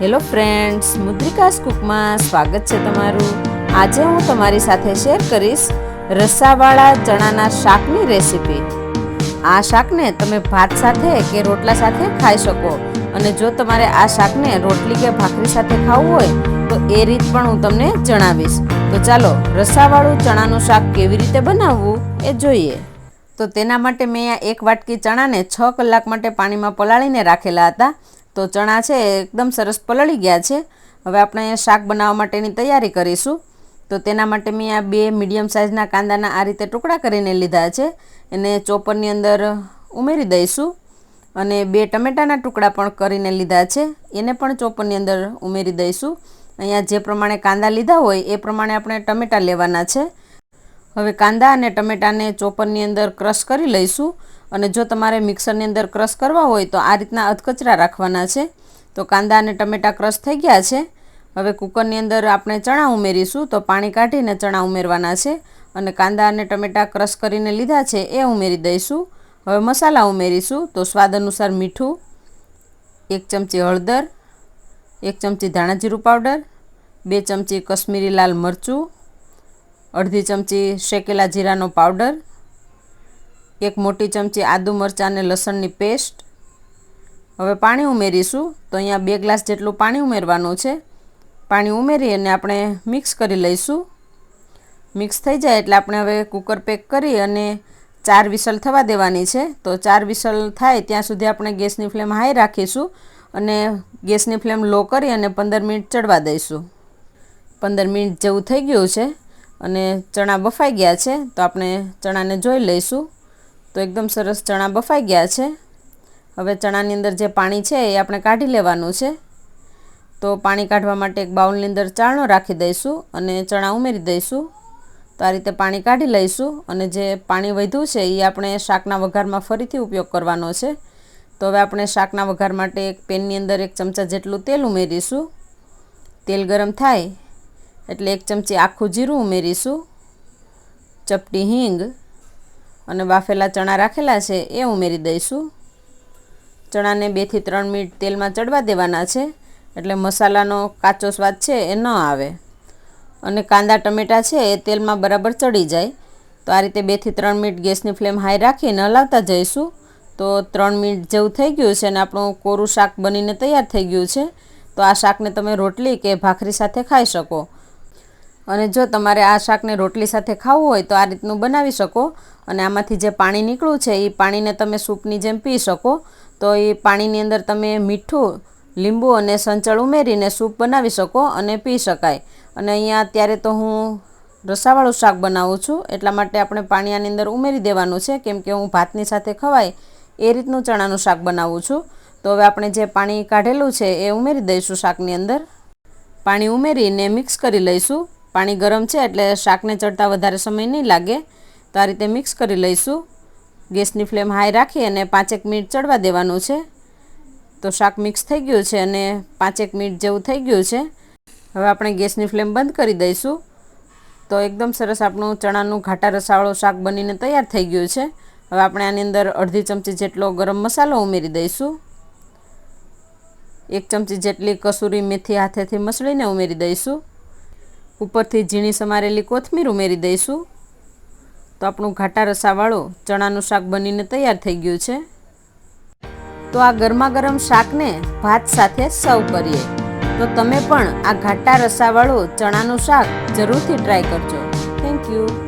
Hello friends, મુદ્રિકાસ કુકમાં સ્વાગત છે તમારું। આજે હું તમારી સાથે શેર કરીશ રસાવાળા ચણાના શાકની રેસીપી। આ શાકને તમે ભાત સાથે કે રોટલા સાથે ખાઈ શકો અને જો તમારે આ શાકને રોટલી કે ભાખરી સાથે ખાવું હોય તો એ રીત પણ હું તમને જણાવીશ। તો ચાલો રસાવાળું ચણાનું શાક કેવી રીતે બનાવવું એ જોઈએ। તો તેના માટે મેં આ એક વાટકી ચણાને 6 કલાક માટે પાણીમાં પલાળીને રાખેલા હતા। તો ચણા છે એકદમ સરસ પલળી ગયા છે। હવે આપણે શાક બનાવવા માટેની તૈયારી કરીશું। તો તેના માટે મેં આ 2 મીડિયમ સાઇઝના કાંદાના આ રીતે ટુકડા કરીને લીધા છે। એને ચોપરની અંદર ઉમેરી દઈશું અને 2 ટમેટાના ટુકડા પણ કરીને લીધા છે, એને પણ ચોપરની અંદર ઉમેરી દઈશું। અહીંયા જે પ્રમાણે કાંદા લીધા હોય એ પ્રમાણે આપણે ટમેટા લેવાના છે। હવે કાંદા અને ટમેટાને ચોપરની અંદર ક્રશ કરી લઈશું અને જો તમારે મિક્સરની અંદર ક્રશ કરવા હોય તો આ રીતના અધકચરા રાખવાના છે। તો કાંદા અને ટમેટા ક્રશ થઈ ગયા છે। હવે કુકરની અંદર આપણે ચણા ઉમેરીશું, તો પાણી કાઢીને ચણા ઉમેરવાના છે અને કાંદા અને ટમેટા ક્રશ કરીને લીધા છે એ ઉમેરી દઈશું। હવે મસાલા ઉમેરીશું, તો સ્વાદ અનુસાર મીઠું, 1 ચમચી હળદર, 1 ચમચી ધાણા જીરું પાવડર, 2 ચમચી કશ્મીરી લાલ મરચું, અડધી ચમચી શેકેલા જીરાનો પાવડર, 1 મોટી ચમચી આદુ મરચાં અને લસણની પેસ્ટ। હવે પાણી ઉમેરીશું, તો અહીંયા 2 ગ્લાસ જેટલું પાણી ઉમેરવાનું છે। પાણી ઉમેરી અને આપણે મિક્સ કરી લઈશું। મિક્સ થઈ જાય એટલે આપણે હવે કુકર પેક કરી અને 4 વિસલ થવા દેવાની છે। તો 4 વિસલ થાય ત્યાં સુધી આપણે ગેસની ફ્લેમ હાઈ રાખીશું અને ગેસની ફ્લેમ લો કરી અને 15 મિનિટ ચડવા દઈશું। 15 મિનિટ જેવું થઈ ગયું છે અને ચણા બફાઈ ગયા છે। તો આપણે ચણાને જોઈ લઈશું, તો એકદમ સરસ ચણા બફાઈ ગયા છે। હવે ચણાની અંદર જે પાણી છે એ આપણે કાઢી લેવાનું છે। તો પાણી કાઢવા માટે એક બાઉલની અંદર ચાળણો રાખી દઈશું અને ચણા ઉમેરી દઈશું। તો આ રીતે પાણી કાઢી લઈશું અને જે પાણી વધ્યું છે એ આપણે શાકના વઘારમાં ફરીથી ઉપયોગ કરવાનો છે। તો હવે આપણે શાકના વઘાર માટે એક પેનની અંદર 1 ચમચા જેટલું તેલ ઉમેરીશું। તેલ ગરમ થાય એટલે 1 ચમચી આખું જીરું ઉમેરીશું, ચપટી હિંગ અને બાફેલા ચણા રાખેલા છે એ ઉમેરી દઈશું। ચણાને 2 થી 3 મિનિટ તેલમાં ચડવા દેવાના છે એટલે મસાલાનો કાચો સ્વાદ છે એ ન આવે અને કાંદા ટમેટા છે એ તેલમાં બરાબર ચડી જાય। તો આ રીતે 2 થી 3 મિનિટ ગેસની ફ્લેમ હાઈ રાખીને હલાવતા જઈશું। તો 3 મિનિટ જેવું થઈ ગયું છે અને આપણું કોરું શાક બનીને તૈયાર થઈ ગયું છે। તો આ શાકને તમે રોટલી કે ભાખરી સાથે ખાઈ શકો અને જો તમારે આ શાકને રોટલી સાથે ખાવું હોય તો આ રીતનું બનાવી શકો અને આમાંથી જે પાણી નીકળ્યું છે એ પાણીને તમે સૂપની જેમ પી શકો। તો એ પાણીની અંદર તમે મીઠું, લીંબુ અને સંચળ ઉમેરીને સૂપ બનાવી શકો અને પી શકાય। અને અહીંયા અત્યારે તો હું રસાવાળું શાક બનાવું છું એટલા માટે આપણે પાણી આની અંદર ઉમેરી દેવાનું છે, કેમ કે હું ભાતની સાથે ખવાય એ રીતનું ચણાનું શાક બનાવું છું। તો હવે આપણે જે પાણી કાઢેલું છે એ ઉમેરી દઈશું શાકની અંદર। પાણી ઉમેરીને મિક્સ કરી લઈશું। પાણી ગરમ છે એટલે શાકને ચડતા વધારે સમય નહીં લાગે। તો આ રીતે મિક્સ કરી લઈશું। ગેસની ફ્લેમ હાઈ રાખી અને 5-1 મિનિટ ચડવા દેવાનું છે। તો શાક મિક્સ થઈ ગયું છે અને 5-1 મિનિટ જેવું થઈ ગયું છે। હવે આપણે ગેસની ફ્લેમ બંધ કરી દઈશું। તો એકદમ સરસ આપણું ચણાનું ઘાટા રસાવાળું શાક બનીને તૈયાર થઈ ગયું છે। હવે આપણે આની અંદર અડધી ચમચી જેટલો ગરમ મસાલો ઉમેરી દઈશું, 1 ચમચી જેટલી કસૂરી મેથી હાથેથી મસળીને ઉમેરી દઈશું, ઉપરથી ઝીણી સમારેલી કોથમીર ઉમેરી દઈશું। તો આપણું ઘાટા રસાવાળું ચણાનું શાક બનીને તૈયાર થઈ ગયું છે। તો આ ગરમા ગરમ શાકને ભાત સાથે સર્વ કરીએ। તો તમે પણ આ ઘાટા રસાવાળું ચણાનું શાક જરૂરથી ટ્રાય કરજો। Thank you.